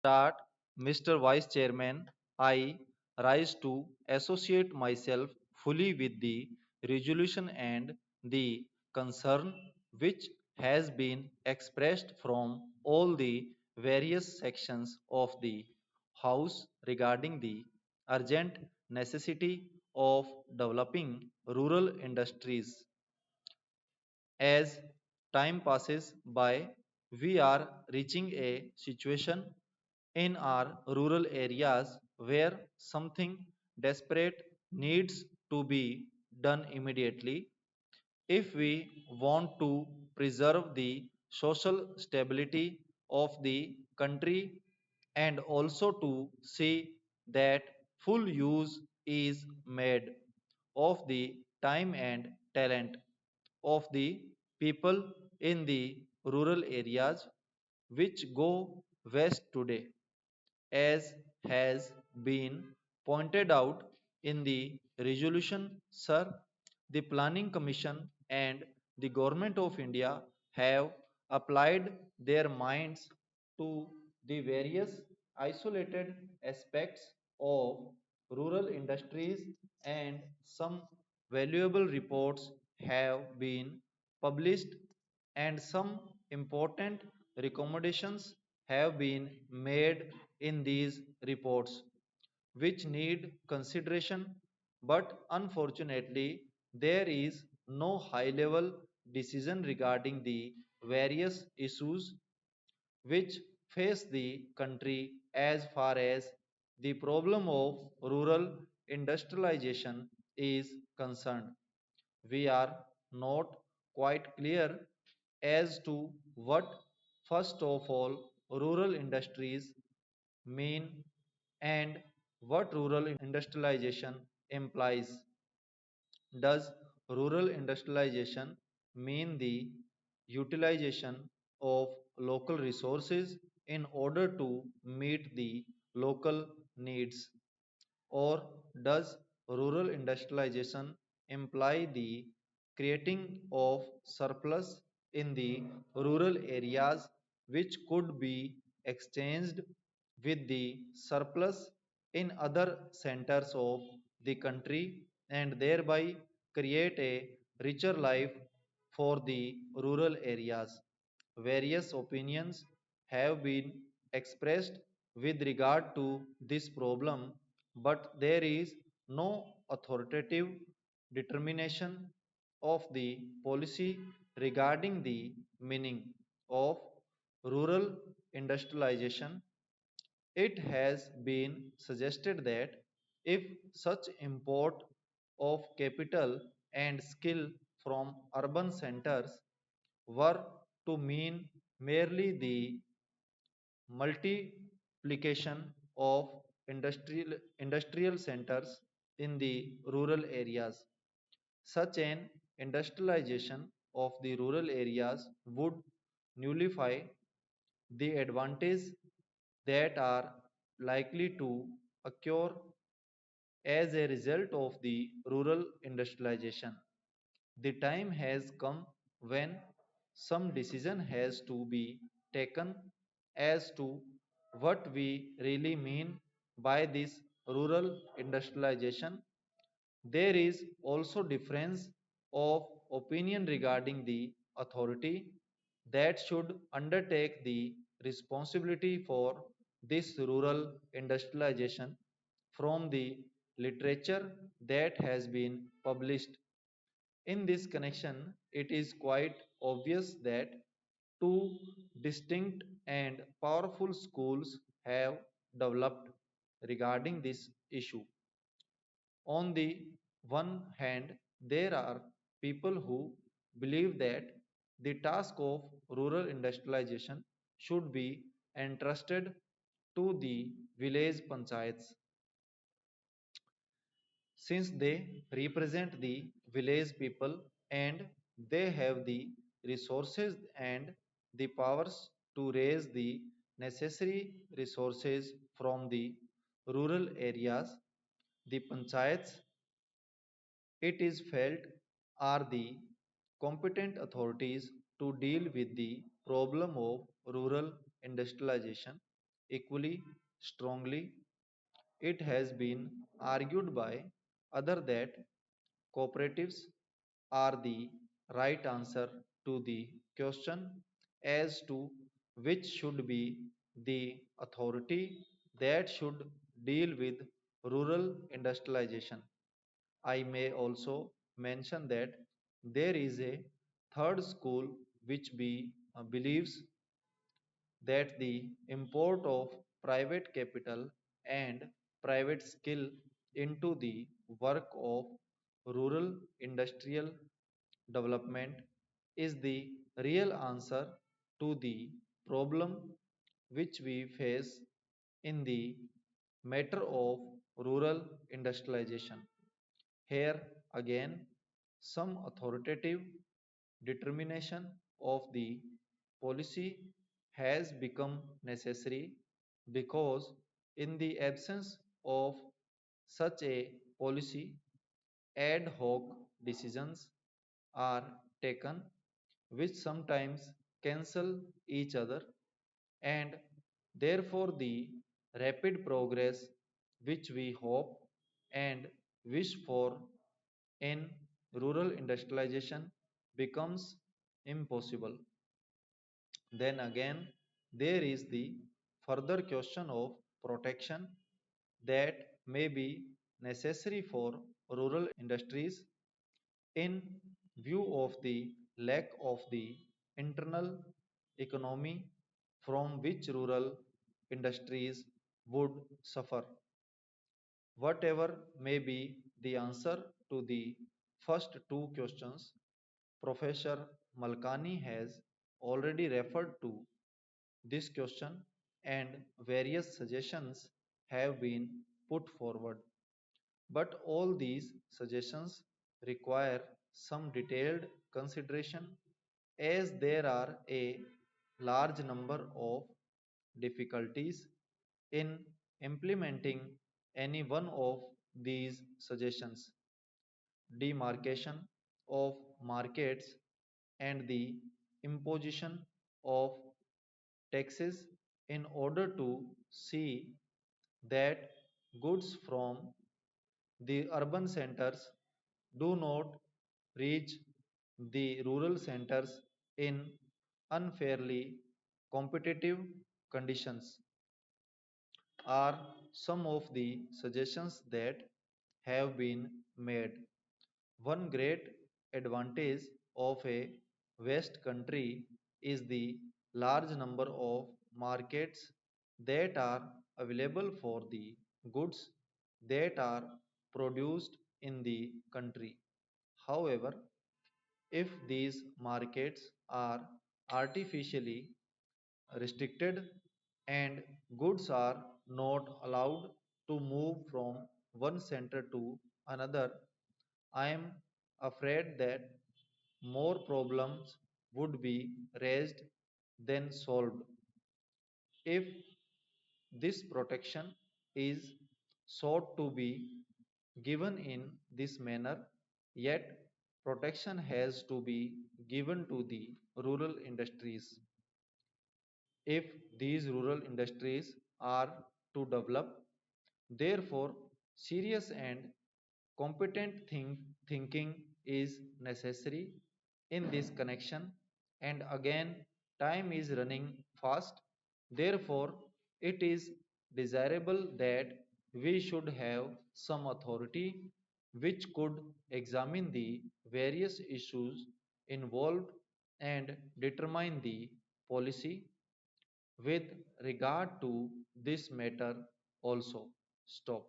Start, Mr. Vice Chairman, I rise to associate myself fully with the resolution and the concern which has been expressed from all the various sections of the House regarding the urgent necessity of developing rural industries. As time passes by, we are reaching a situation in our rural areas where something desperate needs to be done immediately if we want to preserve the social stability of the country and also to see that full use is made of the time and talent of the people in the rural areas which go west today, as has been pointed out in the resolution, sir. The Planning Commission and the Government of India have applied their minds to the various isolated aspects of rural industries, and some valuable reports have been published and some important recommendations have been made in these reports which need consideration, but unfortunately there is no high level decision regarding the various issues which face the country as far as the problem of rural industrialization is concerned. We are not quite clear as to what, first of all, rural industries mean and what rural industrialization implies. Does rural industrialization mean the utilization of local resources in order to meet the local needs? Or does rural industrialization imply the creating of surplus in the rural areas which could be exchanged with the surplus in other centers of the country and thereby create a richer life for the rural areas? Various opinions have been expressed with regard to this problem, but there is no authoritative determination of the policy regarding the meaning of rural industrialization. It has been suggested that if such import of capital and skill from urban centers were to mean merely the multiplication of industrial centers in the rural areas, such an industrialization of the rural areas would nullify the advantages that are likely to occur as a result of the rural industrialization. The time has come when some decision has to be taken as to what we really mean by this rural industrialization. There is also difference of opinion regarding the authority that should undertake the responsibility for this rural industrialization from the literature that has been published. In this connection, it is quite obvious that two distinct and powerful schools have developed regarding this issue. On the one hand, there are people who believe that the task of rural industrialization should be entrusted to the village panchayats, since they represent the village people and they have the resources and the powers to raise the necessary resources from the rural areas. The panchayats, it is felt, are the competent authorities to deal with the problem of rural industrialization. equally strongly. It has been argued by others that cooperatives are the right answer to the question as to which should be the authority that should deal with rural industrialization. I may also mention that there is a third school which believes that the import of private capital and private skill into the work of rural industrial development is the real answer to the problem which we face in the matter of rural industrialization. Here again, some authoritative determination of the policy has become necessary because in the absence of such a policy, ad hoc decisions are taken which sometimes cancel each other, and therefore the rapid progress which we hope and wish for in rural industrialization becomes impossible. Then again, there is the further question of protection that may be necessary for rural industries in view of the lack of the internal economy from which rural industries would suffer. Whatever may be the answer to the first two questions, Professor Malkani has already referred to this question and various suggestions have been put forward. But all these suggestions require some detailed consideration as there are a large number of difficulties in implementing any one of these suggestions. Demarcation of markets and the imposition of taxes in order to see that goods from the urban centers do not reach the rural centers in unfairly competitive conditions are some of the suggestions that have been made. One great advantage of a West country is the large number of markets that are available for the goods that are produced in the country. However, if these markets are artificially restricted and goods are not allowed to move from one center to another, I am afraid that more problems would be raised than solved. If this protection is sought to be given in this manner, yet protection has to be given to the rural industries. If these rural industries are to develop, therefore, serious and competent thinking is necessary in this connection, and again, time is running fast. Therefore, it is desirable that we should have some authority which could examine the various issues involved and determine the policy with regard to this matter also. Stop.